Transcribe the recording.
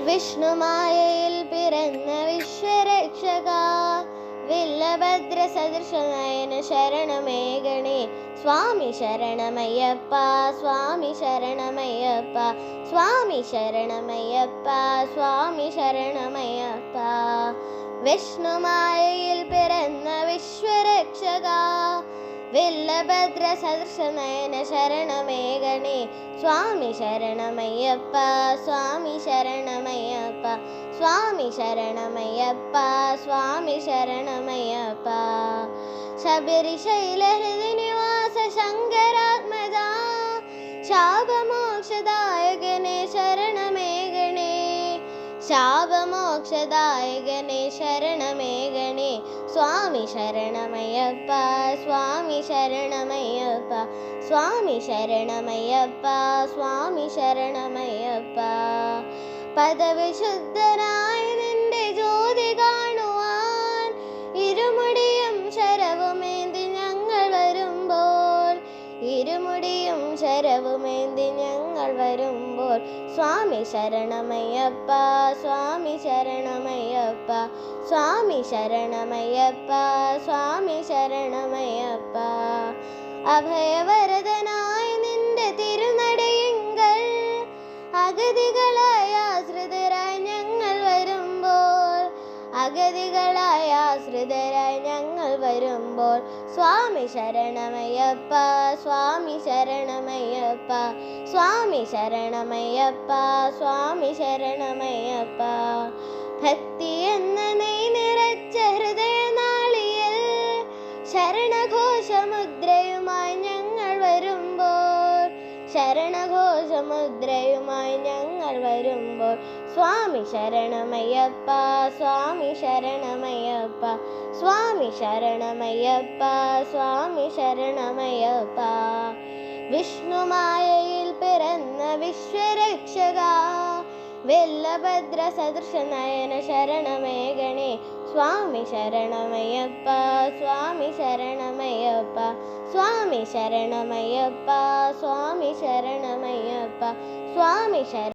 വിഷ്ണുമായയിൽ പിറന്ന വിശ്വരക്ഷക വില്ലഭദ്ര സദൃശ നയന ശരണമേഗണേ സ്വാമി ശരണമയ്യപ്പ സ്വാമി ശരണമയ്യപ്പ സ്വാമി ശരണമയ്യപ്പ സ്വാമി ശരണമയ്യപ്പ. വിഷ്ണുമായയിൽ പിറന്ന വിശ്വരക്ഷക വില്ലഭദ്ര സദൃശ നയന ശരണമേഗണേ സ്വാമി ശരണമയ്യപ്പ സ്വാമി ശരണമയ്യപ്പ സ്വാമി ശരണമയ്യപ്പ സ്വാമി ശരണമയ്യപ്പ. ശബരിശൈലഹൃദനിവാസ ശങ്കരാത്മജ ശാപമോക്ഷദായകനെ ശരണമേഗണേ ശാപമോക്ഷദായകനെ ശരണമേഗണേ സ്വാമി ശരണമയ്യപ്പ സ്വാമി ശരണമയ്യപ്പ സ്വാമി ശരണമയ്യപ്പ സ്വാമി ശരണമയ്യപ്പ. പദവിശുദ്ധനായ നിന്റെ ജ്യോതി കാണുവാൻ ഇരുമുടിയും ശരവുമേന്തി ഞങ്ങൾ വരുമ്പോൾ ഇരുമുടിയും ശരവുമേന്തി ഞങ്ങൾ വരുമ്പോൾ സ്വാമി ശരണമയ്യപ്പ സ്വാമി ശരണമയ്യപ്പ സ്വാമി ശരണമയ്യപ്പ സ്വാമി ശരണമയ്യപ്പ. അഭയവരദനായ നിന്റെ തിരുനടയിങ്കൽ അഗതികളായ ആശ്രിതരായി ഞങ്ങൾ വരുമ്പോൾ അഗതികളായ ആശ്രിതരായി ഞങ്ങൾ വരുമ്പോൾ സ്വാമി ശരണമയ്യപ്പ സ്വാമി ശരണമയ്യപ്പ സ്വാമി ശരണമയ്യപ്പ സ്വാമി ശരണമയ്യപ്പ. ഭക്തി എന്ന നെയ് നിറച്ച ഹൃദയനാളിയിൽ ശരണഘോഷമുദ്രയുമായി ഞങ്ങൾ വരുമ്പോൾ ശരണഘോഷമുദ്രയുമായി ഞങ്ങൾ വരുമ്പോൾ സ്വാമി ശരണമയ്യപ്പ സ്വാമി ശരണമയ്യപ്പ സ്വാമി ശരണമയ്യപ്പ സ്വാമി ശരണമയ്യപ്പ. വിഷ്ണുമായയിൽ പിറന്ന വിശ്വരക്ഷക വില്ലഭദ്ര സദൃശ നയന ശരണമേഗണേ സ്വാമി ശരണമയ്യപ്പ സ്വാമി ശരണമയ്യപ്പ സ്വാമി ശരണമയ്യപ്പ സ്വാമി ശരണമയ്യപ്പ സ്വാമി ശരണ